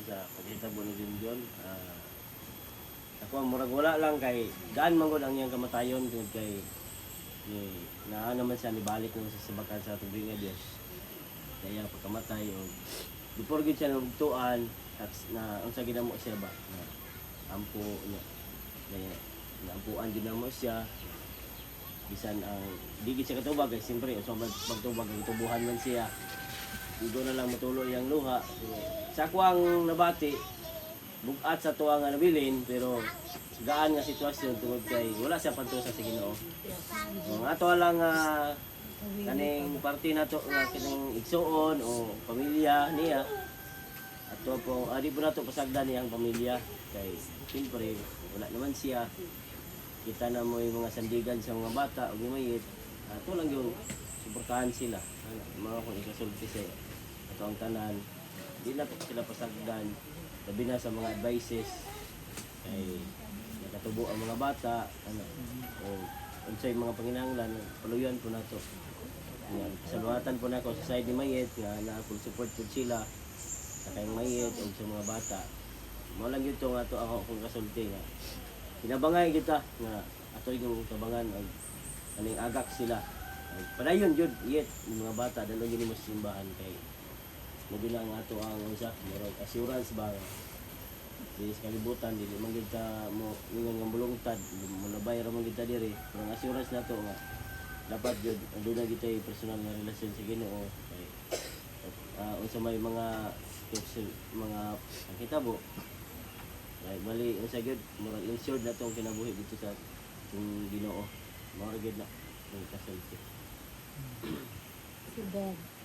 sa pagkitabo ni Junjun. Ako murag wala lang kay gaan man gud ang iyang kamatayon tungod kay naa naman siya nibalik naman sa sabakan sa tubig nga Dios. Kaya pagkamatay o before gid siya nagtuan na unsa ginamo siya ba na ampo niya kaya naampuan gid namo siya bisan ang di gid siya katubag kay siyempre unsa magtubag ang tubuhan man siya. Igo na lang matulo iyang luha. Sa kuwang nabati bugat sa tuwa nga nabilin pero gaan nga sitwasyon tungod kay wala siya pantusa sa Ginoo. Ang ato lang kaning parte nato nga kining igsuon o pamilya niya ato po adi po nato pasagdan niyang pamilya kay siyempre wala naman siya kita na mo yung mga sandigan sa mga bata o gumayit ato lang yung suportahan sila mga kung ikasulti sa ato ang tanan di na po sila pasagdan labi na sa mga advices kay nakatubo ang mga bata o unsay mga panginahanglan paluyan po nato saluhatan po nako sa side ni Mayet nga na full support po sila sa kayong Mayet o sa mga bata mo lang yun nga to ako kung kasulti nga pinabangay kita nga ato yung kabangan og kaning agak sila padayon jud yet yung mga bata dalo gini mo simbahan kay mo lang ato ang usa murag assurance ba di sa kalibutan dili man gid ta mo ingon nga bulungtad mo labay ra man gid ta diri pero ang assurance nato nga dapat jud andun na gitay personal nga relasyon sa Ginoo kay unsa may mga tips mga nakitabo ay bali unsa gid murag insured na tong kinabuhi dito sa Ginoo mao gid na ang kasulti. Si Ben.